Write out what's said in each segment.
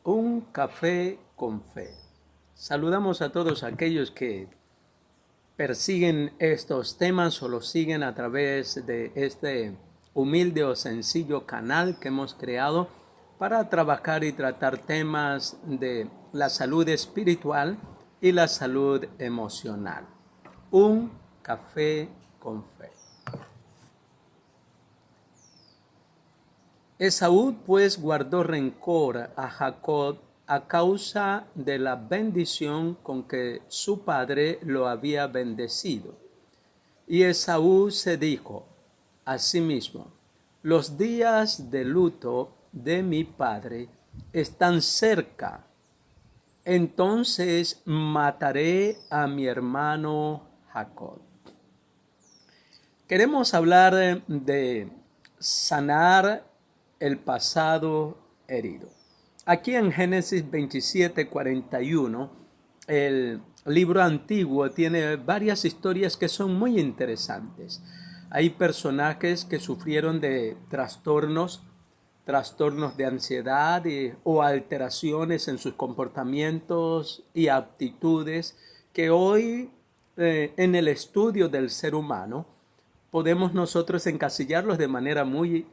Un café con fe. Saludamos a todos aquellos que persiguen estos temas o los siguen a través de este humilde o sencillo canal que hemos creado para trabajar y tratar temas de la salud espiritual y la salud emocional. Un café con fe. Esaú pues guardó rencor a Jacob a causa de la bendición con que su padre lo había bendecido. Y Esaú se dijo a sí mismo: los días de luto de mi padre están cerca, entonces mataré a mi hermano Jacob. Queremos hablar de sanar el pasado herido. Aquí en Génesis 27:41, el libro antiguo tiene varias historias que son muy interesantes. Hay personajes que sufrieron de trastornos de ansiedad o alteraciones en sus comportamientos y actitudes que hoy en el estudio del ser humano podemos nosotros encasillarlos de manera muy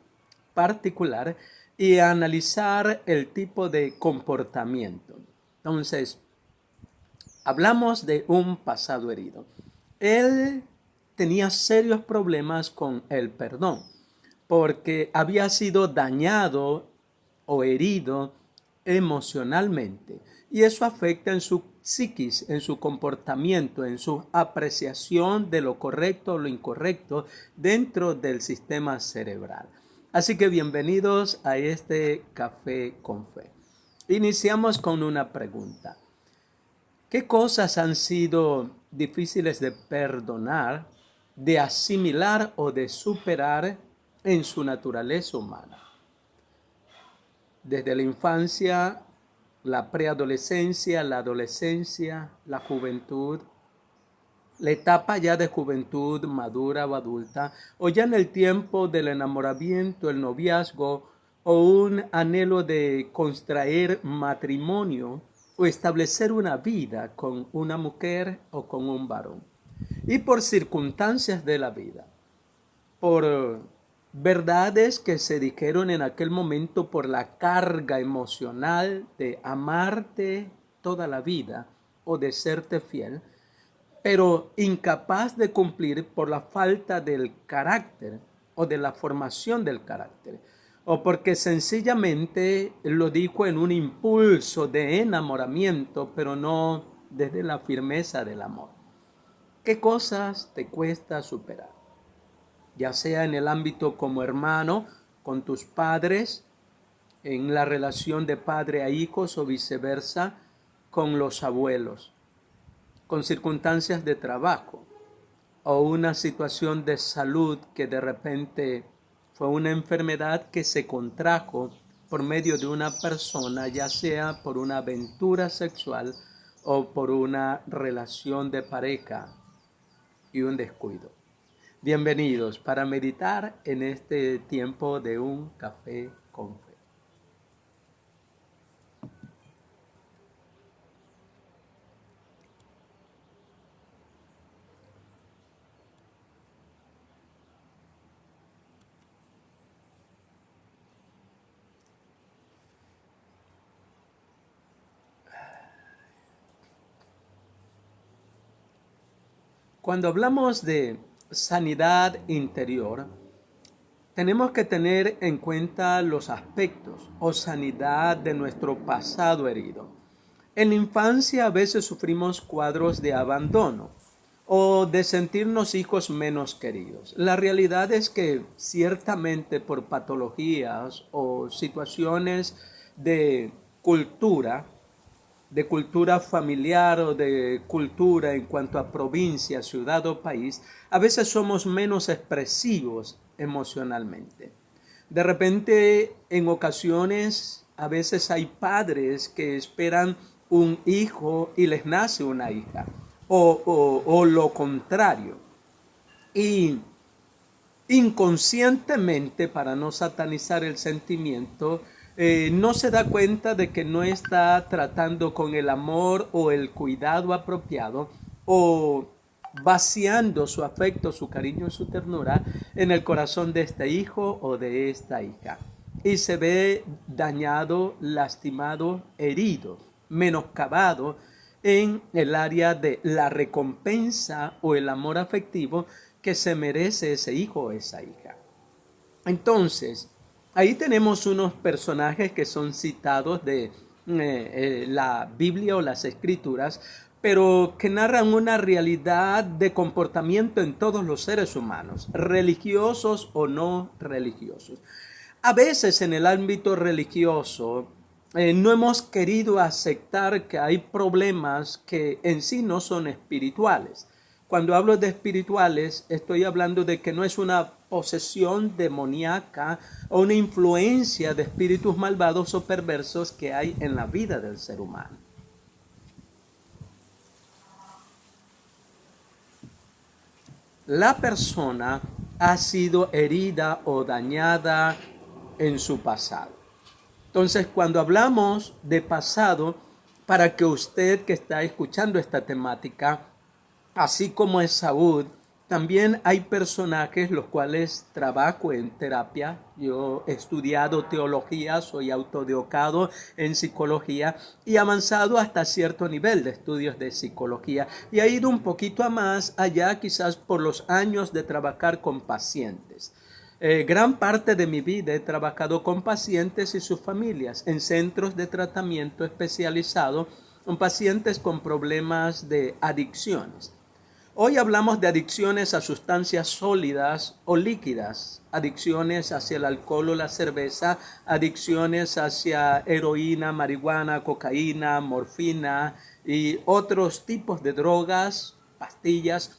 particular y analizar el tipo de comportamiento. Entonces, hablamos de un pasado herido. Él tenía serios problemas con el perdón, porque había sido dañado o herido emocionalmente. Y eso afecta en su psiquis, en su comportamiento, en su apreciación de lo correcto o lo incorrecto dentro del sistema cerebral. Así que bienvenidos a este Café con Fe. Iniciamos con una pregunta. ¿Qué cosas han sido difíciles de perdonar, de asimilar o de superar en su naturaleza humana? Desde la infancia, la preadolescencia, la adolescencia, la juventud, la etapa ya de juventud madura o adulta, o ya en el tiempo del enamoramiento, el noviazgo, o un anhelo de contraer matrimonio o establecer una vida con una mujer o con un varón. Y por circunstancias de la vida, por verdades que se dijeron en aquel momento, por la carga emocional de amarte toda la vida o de serte fiel, pero incapaz de cumplir por la falta del carácter o de la formación del carácter, o porque sencillamente lo dijo en un impulso de enamoramiento, pero no desde la firmeza del amor. ¿Qué cosas te cuesta superar? Ya sea en el ámbito como hermano, con tus padres, en la relación de padre a hijos o viceversa, con los abuelos, con circunstancias de trabajo o una situación de salud que de repente fue una enfermedad que se contrajo por medio de una persona, ya sea por una aventura sexual o por una relación de pareja y un descuido. Bienvenidos para meditar en este tiempo de un café con fe. Cuando hablamos de sanidad interior, tenemos que tener en cuenta los aspectos o sanidad de nuestro pasado herido. En la infancia a veces sufrimos cuadros de abandono o de sentirnos hijos menos queridos. La realidad es que ciertamente por patologías o situaciones de cultura, familiar o de cultura en cuanto a provincia, ciudad o país, a veces somos menos expresivos emocionalmente. De repente, en ocasiones, a veces hay padres que esperan un hijo y les nace una hija, o lo contrario. Y inconscientemente, para no satanizar el sentimiento, no se da cuenta de que no está tratando con el amor o el cuidado apropiado o vaciando su afecto, su cariño, su ternura en el corazón de este hijo o de esta hija. Y se ve dañado, lastimado, herido, menoscabado en el área de la recompensa o el amor afectivo que se merece ese hijo o esa hija. Entonces, ahí tenemos unos personajes que son citados de la Biblia o las Escrituras, pero que narran una realidad de comportamiento en todos los seres humanos, religiosos o no religiosos. A veces en el ámbito religioso no hemos querido aceptar que hay problemas que en sí no son espirituales. Cuando hablo de espirituales, estoy hablando de que no es una posesión demoníaca o una influencia de espíritus malvados o perversos que hay en la vida del ser humano. La persona ha sido herida o dañada en su pasado. Entonces, cuando hablamos de pasado, para que usted que está escuchando esta temática, así como Esaú, también hay personajes los cuales trabajo en terapia. Yo he estudiado teología, soy autodidacta en psicología y avanzado hasta cierto nivel de estudios de psicología. Y he ido un poquito a más allá, quizás por los años de trabajar con pacientes. Gran parte de mi vida he trabajado con pacientes y sus familias en centros de tratamiento especializados con pacientes con problemas de adicciones. Hoy hablamos de adicciones a sustancias sólidas o líquidas, adicciones hacia el alcohol o la cerveza, adicciones hacia heroína, marihuana, cocaína, morfina y otros tipos de drogas, pastillas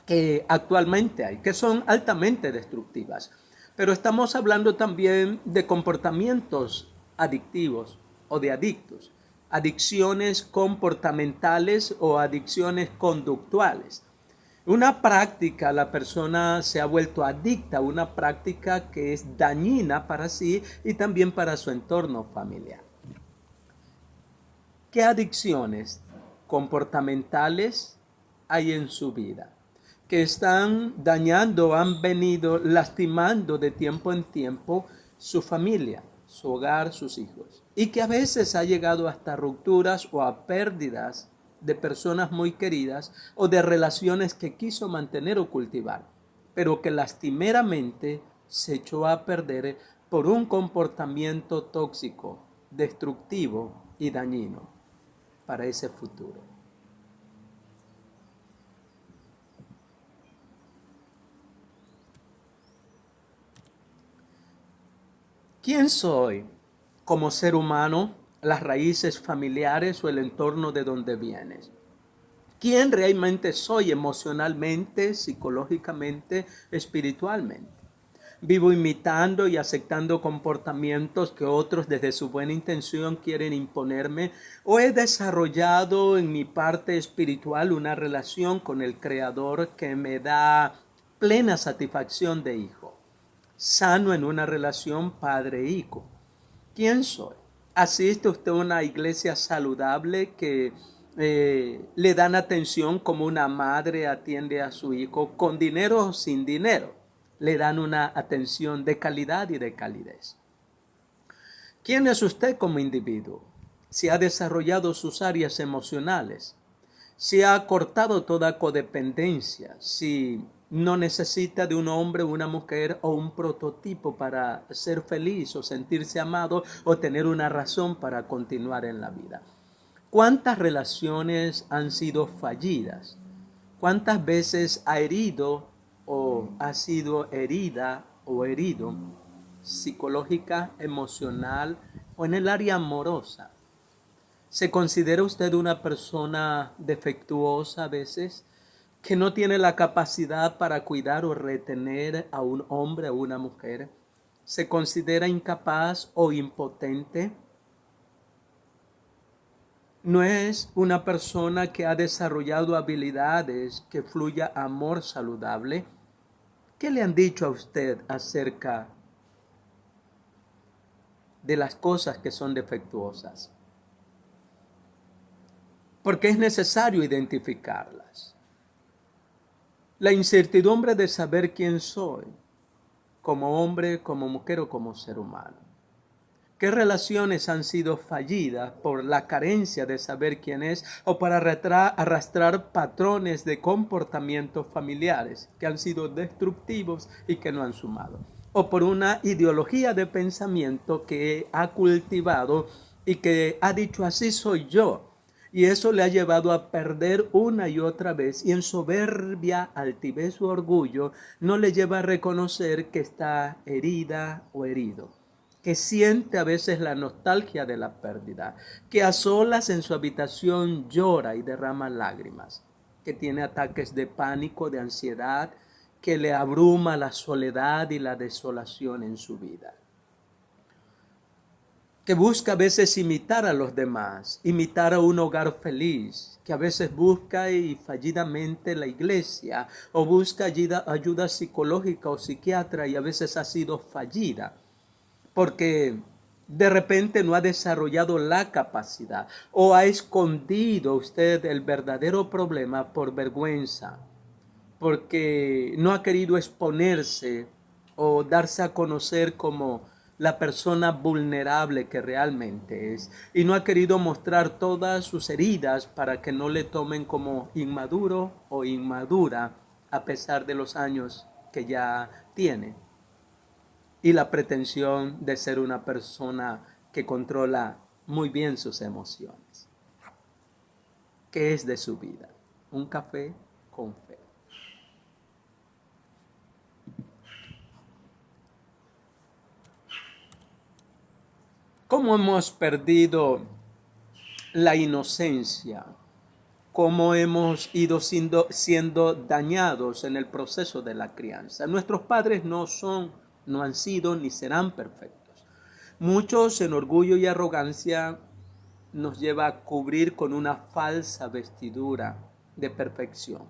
que actualmente hay, que son altamente destructivas. Pero estamos hablando también de comportamientos adictivos o de adictos, adicciones comportamentales o adicciones conductuales. Una práctica, la persona se ha vuelto adicta a una práctica que es dañina para sí y también para su entorno familiar. ¿Qué adicciones comportamentales hay en su vida que están dañando, han venido lastimando de tiempo en tiempo su familia, su hogar, sus hijos? Y que a veces ha llegado hasta rupturas o a pérdidas de personas muy queridas o de relaciones que quiso mantener o cultivar, pero que lastimeramente se echó a perder por un comportamiento tóxico, destructivo y dañino para ese futuro. ¿Quién soy como ser humano? Las raíces familiares o el entorno de donde vienes. ¿Quién realmente soy emocionalmente, psicológicamente, espiritualmente? ¿Vivo imitando y aceptando comportamientos que otros desde su buena intención quieren imponerme? ¿O he desarrollado en mi parte espiritual una relación con el Creador que me da plena satisfacción de hijo? Sano en una relación padre-hijo. ¿Quién soy? ¿Asiste usted a una iglesia saludable que le dan atención como una madre atiende a su hijo, con dinero o sin dinero? Le dan una atención de calidad y de calidez. ¿Quién es usted como individuo? Si ha desarrollado sus áreas emocionales, si ha cortado toda codependencia, si no necesita de un hombre, una mujer o un prototipo para ser feliz o sentirse amado o tener una razón para continuar en la vida. ¿Cuántas relaciones han sido fallidas? ¿Cuántas veces ha herido o ha sido herida o herido psicológica, emocional o en el área amorosa? ¿Se considera usted una persona defectuosa a veces, que no tiene la capacidad para cuidar o retener a un hombre o una mujer? ¿Se considera incapaz o impotente? ¿No es una persona que ha desarrollado habilidades que fluya amor saludable? ¿Qué le han dicho a usted acerca de las cosas que son defectuosas. Porque es necesario identificarlas. La incertidumbre de saber quién soy, como hombre, como mujer o como ser humano. ¿Qué relaciones han sido fallidas por la carencia de saber quién es o para arrastrar patrones de comportamientos familiares que han sido destructivos y que no han sumado? O por una ideología de pensamiento que ha cultivado y que ha dicho así soy yo. Y eso le ha llevado a perder una y otra vez, y en soberbia, altivez o orgullo no le lleva a reconocer que está herida o herido, que siente a veces la nostalgia de la pérdida, que a solas en su habitación llora y derrama lágrimas, que tiene ataques de pánico, de ansiedad, que le abruma la soledad y la desolación en su vida, que busca a veces imitar a los demás, imitar a un hogar feliz, que a veces busca y fallidamente la iglesia o busca ayuda psicológica o psiquiatra y a veces ha sido fallida porque de repente no ha desarrollado la capacidad o ha escondido usted el verdadero problema por vergüenza, porque no ha querido exponerse o darse a conocer como la persona vulnerable que realmente es, y no ha querido mostrar todas sus heridas para que no le tomen como inmaduro o inmadura a pesar de los años que ya tiene y la pretensión de ser una persona que controla muy bien sus emociones. ¿Qué es de su vida? Un café con fe. ¿Cómo hemos perdido la inocencia? ¿Cómo hemos ido siendo dañados en el proceso de la crianza? Nuestros padres no han sido ni serán perfectos. Muchos en orgullo y arrogancia nos lleva a cubrir con una falsa vestidura de perfección,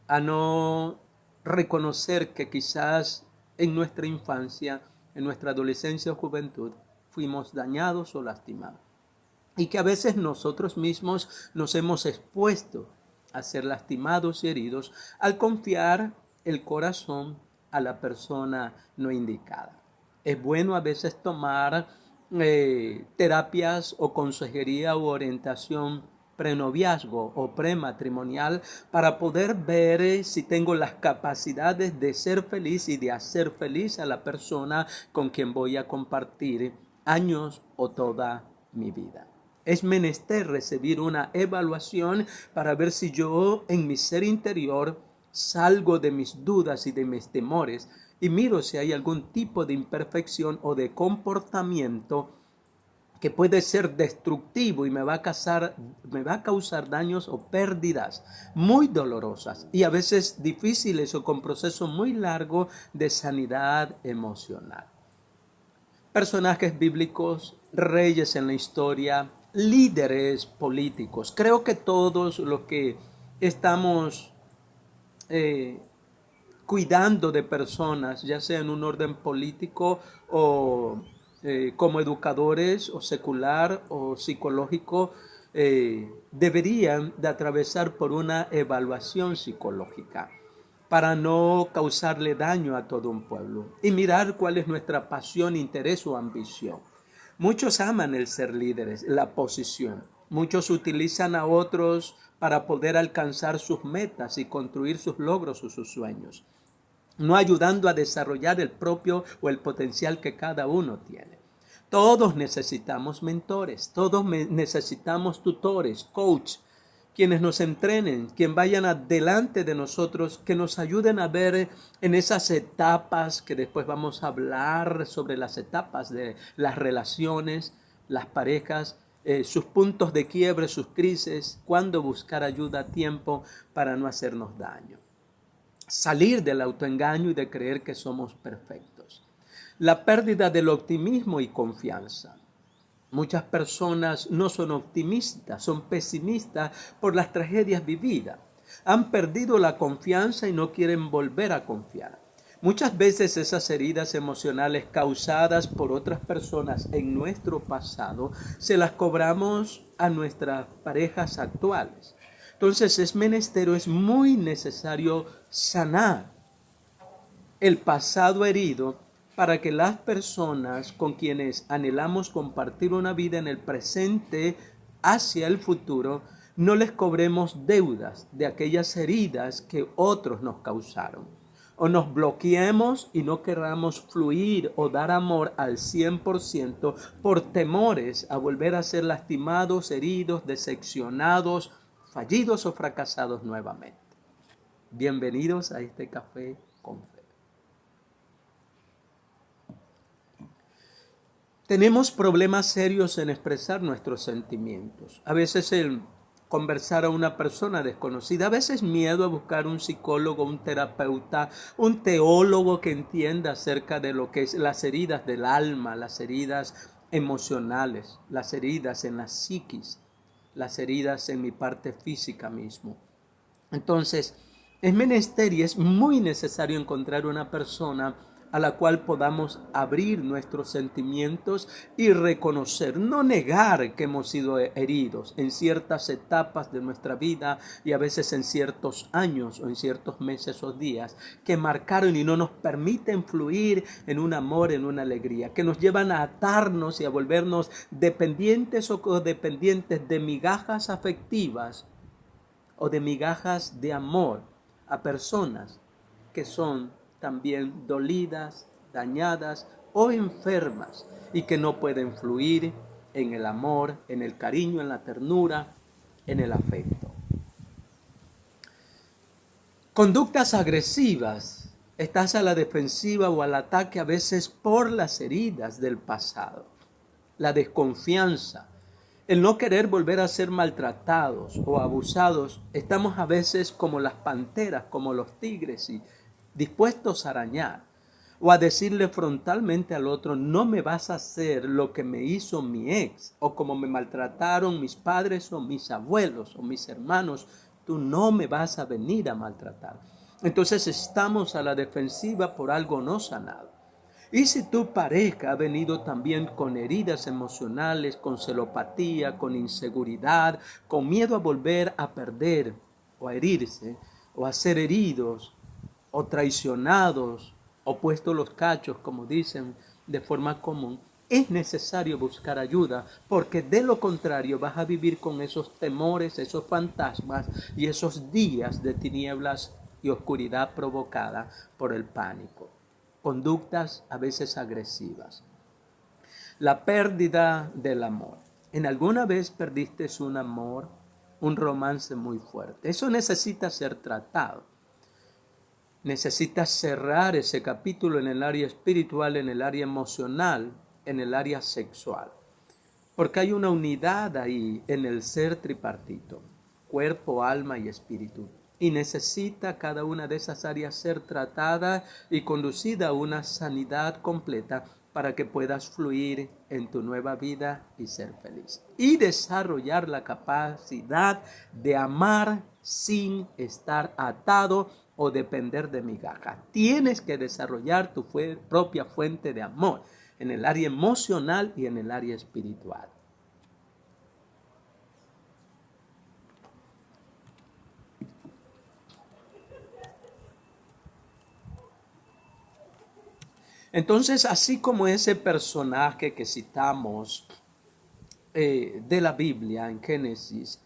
a no reconocer que quizás en nuestra infancia, en nuestra adolescencia o juventud, fuimos dañados o lastimados. Y que a veces nosotros mismos nos hemos expuesto a ser lastimados y heridos al confiar el corazón a la persona no indicada. Es bueno a veces tomar terapias o consejería u orientación prenoviazgo o prematrimonial para poder ver si tengo las capacidades de ser feliz y de hacer feliz a la persona con quien voy a compartir años o toda mi vida. Es menester recibir una evaluación para ver si yo en mi ser interior salgo de mis dudas y de mis temores y miro si hay algún tipo de imperfección o de comportamiento que puede ser destructivo y me va a causar daños o pérdidas muy dolorosas y a veces difíciles o con proceso muy largo de sanidad emocional. Personajes bíblicos, reyes en la historia, líderes políticos. Creo que todos los que estamos cuidando de personas, ya sea en un orden político o como educadores o secular o psicológico, deberían de atravesar por una evaluación psicológica para no causarle daño a todo un pueblo y mirar cuál es nuestra pasión, interés o ambición. Muchos aman el ser líderes, la posición. Muchos utilizan a otros para poder alcanzar sus metas y construir sus logros o sus sueños, no ayudando a desarrollar el propio o el potencial que cada uno tiene. Todos necesitamos mentores, todos necesitamos tutores, coach, quienes nos entrenen, quienes vayan adelante de nosotros, que nos ayuden a ver en esas etapas que después vamos a hablar sobre las etapas de las relaciones, las parejas, sus puntos de quiebre, sus crisis, cuándo buscar ayuda a tiempo para no hacernos daño. Salir del autoengaño y de creer que somos perfectos. La pérdida del optimismo y confianza. Muchas personas no son optimistas, son pesimistas por las tragedias vividas. Han perdido la confianza y no quieren volver a confiar. Muchas veces esas heridas emocionales causadas por otras personas en nuestro pasado se las cobramos a nuestras parejas actuales. Entonces es muy necesario sanar el pasado herido para que las personas con quienes anhelamos compartir una vida en el presente hacia el futuro no les cobremos deudas de aquellas heridas que otros nos causaron. O nos bloqueemos y no queramos fluir o dar amor al 100% por temores a volver a ser lastimados, heridos, decepcionados, fallidos o fracasados nuevamente. Bienvenidos a este café con fe. Tenemos problemas serios en expresar nuestros sentimientos. A veces el conversar a una persona desconocida, a veces miedo a buscar un psicólogo, un terapeuta, un teólogo que entienda acerca de lo que es las heridas del alma, las heridas emocionales, las heridas en la psiquis, las heridas en mi parte física mismo. Entonces, es menester y es muy necesario encontrar una persona a la cual podamos abrir nuestros sentimientos y reconocer, no negar que hemos sido heridos en ciertas etapas de nuestra vida y a veces en ciertos años o en ciertos meses o días que marcaron y no nos permiten fluir en un amor, en una alegría, que nos llevan a atarnos y a volvernos dependientes o codependientes de migajas afectivas o de migajas de amor a personas que son también dolidas, dañadas o enfermas y que no pueden fluir en el amor, en el cariño, en la ternura, en el afecto. Conductas agresivas. Estás a la defensiva o al ataque a veces por las heridas del pasado. La desconfianza, el no querer volver a ser maltratados o abusados. Estamos a veces como las panteras, como los tigres y dispuestos a arañar o a decirle frontalmente al otro, no me vas a hacer lo que me hizo mi ex o como me maltrataron mis padres o mis abuelos o mis hermanos, tú no me vas a venir a maltratar. Entonces estamos a la defensiva por algo no sanado. Y si tu pareja ha venido también con heridas emocionales, con celopatía, con inseguridad, con miedo a volver a perder o a herirse, o a ser heridos, o traicionados, o puestos los cachos, como dicen de forma común, es necesario buscar ayuda, porque de lo contrario vas a vivir con esos temores, esos fantasmas y esos días de tinieblas y oscuridad provocada por el pánico. Conductas a veces agresivas. La pérdida del amor. ¿En alguna vez perdiste un amor, un romance muy fuerte? Eso necesita ser tratado. Necesitas cerrar ese capítulo en el área espiritual, en el área emocional, en el área sexual. Porque hay una unidad ahí en el ser tripartito, cuerpo, alma y espíritu. Y necesita cada una de esas áreas ser tratada y conducida a una sanidad completa para que puedas fluir en tu nueva vida y ser feliz. Y desarrollar la capacidad de amar sin estar atado o depender de migajas. Tienes que desarrollar tu propia fuente de amor en el área emocional y en el área espiritual. Entonces, así como ese personaje que citamos de la Biblia en Génesis,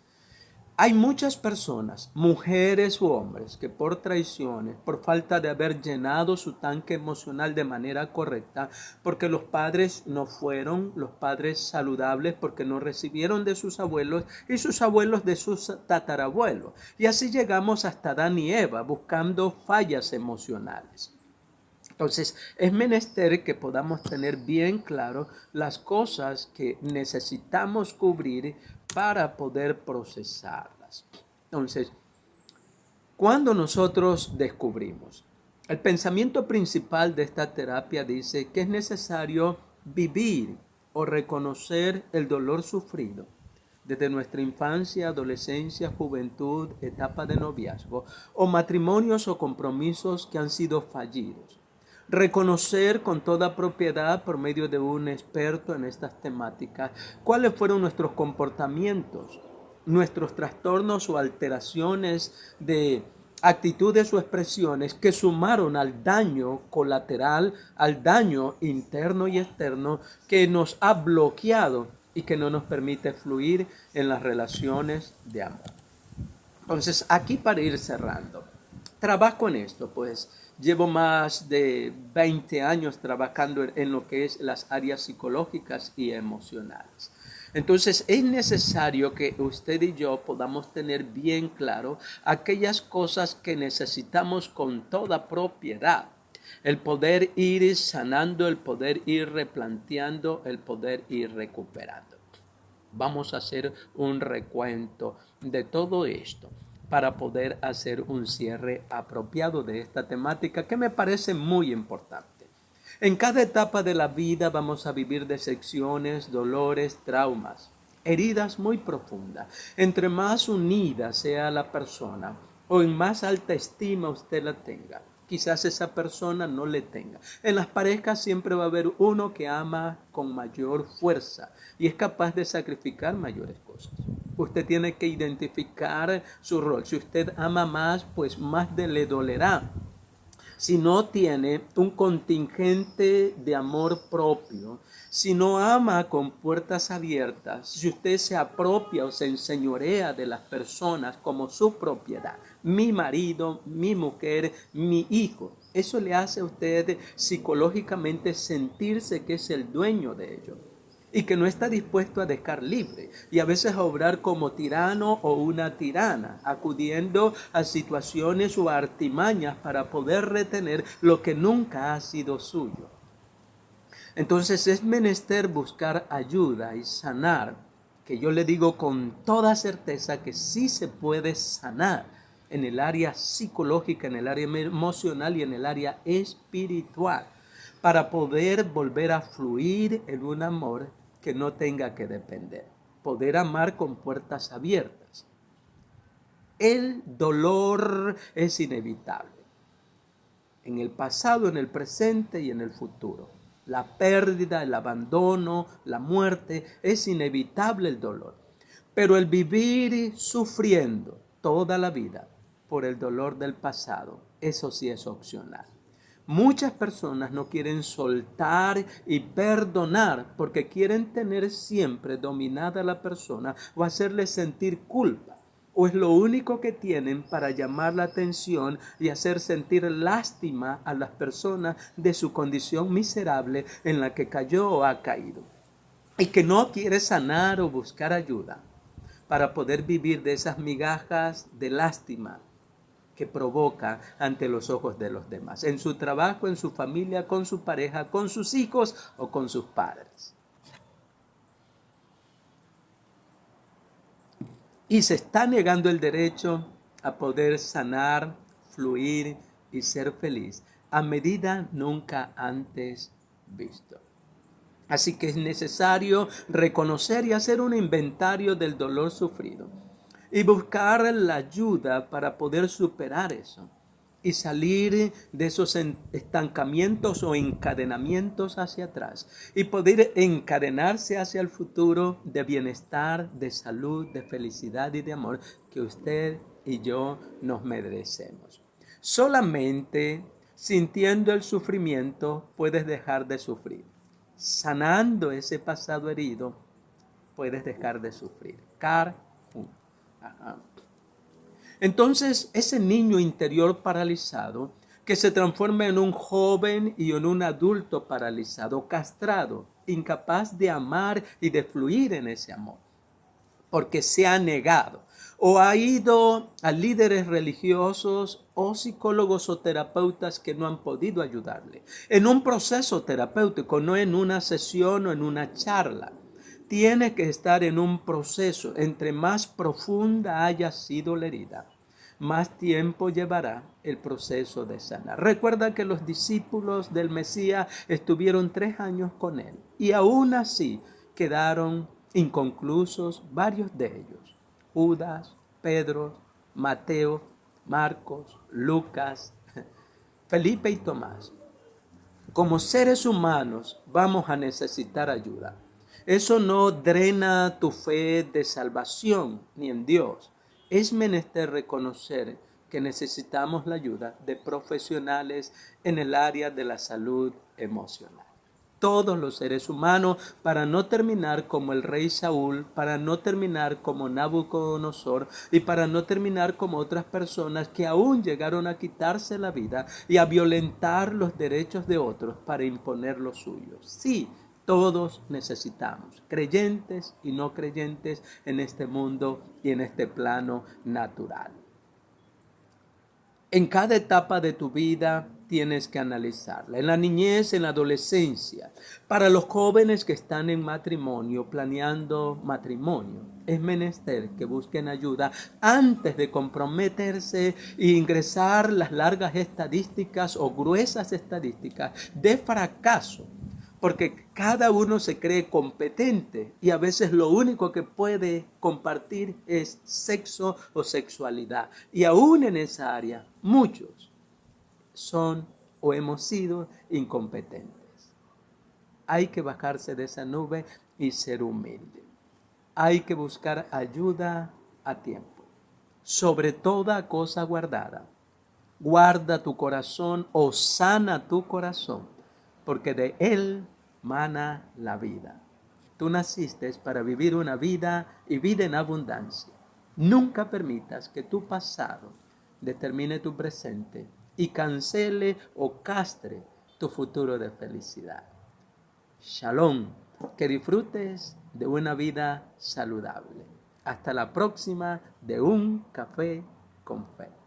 hay muchas personas, mujeres u hombres, que por traiciones, por falta de haber llenado su tanque emocional de manera correcta, porque los padres no fueron los padres saludables, porque no recibieron de sus abuelos y sus abuelos de sus tatarabuelos. Y así llegamos hasta Adán y Eva, buscando fallas emocionales. Entonces, es menester que podamos tener bien claro las cosas que necesitamos cubrir para poder procesarlas. Entonces, cuando nosotros descubrimos, el pensamiento principal de esta terapia dice que es necesario vivir o reconocer el dolor sufrido desde nuestra infancia, adolescencia, juventud, etapa de noviazgo, o matrimonios o compromisos que han sido fallidos. Reconocer con toda propiedad por medio de un experto en estas temáticas cuáles fueron nuestros comportamientos, nuestros trastornos o alteraciones de actitudes o expresiones que sumaron al daño colateral, al daño interno y externo que nos ha bloqueado y que no nos permite fluir en las relaciones de amor. Entonces, aquí para ir cerrando, trabajo en esto, pues llevo más de 20 años trabajando en lo que es las áreas psicológicas y emocionales. Entonces es necesario que usted y yo podamos tener bien claro aquellas cosas que necesitamos con toda propiedad. El poder ir sanando, el poder ir replanteando, el poder ir recuperando. Vamos a hacer un recuento de todo esto para poder hacer un cierre apropiado de esta temática que me parece muy importante. En cada etapa de la vida vamos a vivir decepciones, dolores, traumas, heridas muy profundas. Entre más unida sea la persona o en más alta estima usted la tenga, quizás esa persona no le tenga. En las parejas siempre va a haber uno que ama con mayor fuerza y es capaz de sacrificar mayores cosas. Usted tiene que identificar su rol. Si usted ama más, pues más le dolerá. Si no tiene un contingente de amor propio, si no ama con puertas abiertas, si usted se apropia o se enseñorea de las personas como su propiedad, mi marido, mi mujer, mi hijo, eso le hace a usted psicológicamente sentirse que es el dueño de ellos y que no está dispuesto a dejar libre y a veces a obrar como tirano o una tirana, acudiendo a situaciones o a artimañas para poder retener lo que nunca ha sido suyo. Entonces es menester buscar ayuda y sanar, que yo le digo con toda certeza que sí se puede sanar en el área psicológica, en el área emocional y en el área espiritual, para poder volver a fluir en un amor que no tenga que depender. Poder amar con puertas abiertas. El dolor es inevitable. En el pasado, en el presente y en el futuro. La pérdida, el abandono, la muerte, es inevitable el dolor. Pero el vivir sufriendo toda la vida por el dolor del pasado, eso sí es opcional. Muchas personas no quieren soltar y perdonar porque quieren tener siempre dominada a la persona o hacerle sentir culpa. O es lo único que tienen para llamar la atención y hacer sentir lástima a las personas de su condición miserable en la que cayó o ha caído. Y que no quiere sanar o buscar ayuda para poder vivir de esas migajas de lástima que provoca ante los ojos de los demás, en su trabajo, en su familia, con su pareja, con sus hijos o con sus padres. Y se está negando el derecho a poder sanar, fluir y ser feliz a medida nunca antes visto. Así que es necesario reconocer y hacer un inventario del dolor sufrido y buscar la ayuda para poder superar eso y salir de esos estancamientos o encadenamientos hacia atrás y poder encadenarse hacia el futuro de bienestar, de salud, de felicidad y de amor que usted y yo nos merecemos. Solamente sintiendo el sufrimiento puedes dejar de sufrir. Sanando ese pasado herido puedes dejar de sufrir. Entonces, ese niño interior paralizado que se transforma en un joven y en un adulto paralizado, castrado, incapaz de amar y de fluir en ese amor, porque se ha negado o ha ido a líderes religiosos o psicólogos o terapeutas que no han podido ayudarle en un proceso terapéutico, no en una sesión o en una charla. Tiene que estar en un proceso. Entre más profunda haya sido la herida, más tiempo llevará el proceso de sanar. Recuerda que los discípulos del Mesías estuvieron 3 años con él y aún así quedaron inconclusos varios de ellos. Judas, Pedro, Mateo, Marcos, Lucas, Felipe y Tomás. Como seres humanos vamos a necesitar ayuda. Eso no drena tu fe de salvación ni en Dios. Es menester reconocer que necesitamos la ayuda de profesionales en el área de la salud emocional. Todos los seres humanos, para no terminar como el rey Saúl, para no terminar como Nabucodonosor y para no terminar como otras personas que aún llegaron a quitarse la vida y a violentar los derechos de otros para imponer los suyos. Sí, todos necesitamos, creyentes y no creyentes, en este mundo y en este plano natural. En cada etapa de tu vida tienes que analizarla. En la niñez, en la adolescencia. Para los jóvenes que están en matrimonio, planeando matrimonio, es menester que busquen ayuda antes de comprometerse e ingresar las largas estadísticas o gruesas estadísticas de fracaso, porque cada uno se cree competente y a veces lo único que puede compartir es sexo o sexualidad. Y aún en esa área muchos son o hemos sido incompetentes. Hay que bajarse de esa nube y ser humilde. Hay que buscar ayuda a tiempo. Sobre toda cosa guardada, guarda tu corazón o sana tu corazón, porque de él mana la vida. Tú naciste para vivir una vida y vida en abundancia. Nunca permitas que tu pasado determine tu presente y cancele o castre tu futuro de felicidad. Shalom, que disfrutes de una vida saludable. Hasta la próxima de Un Café con Fe.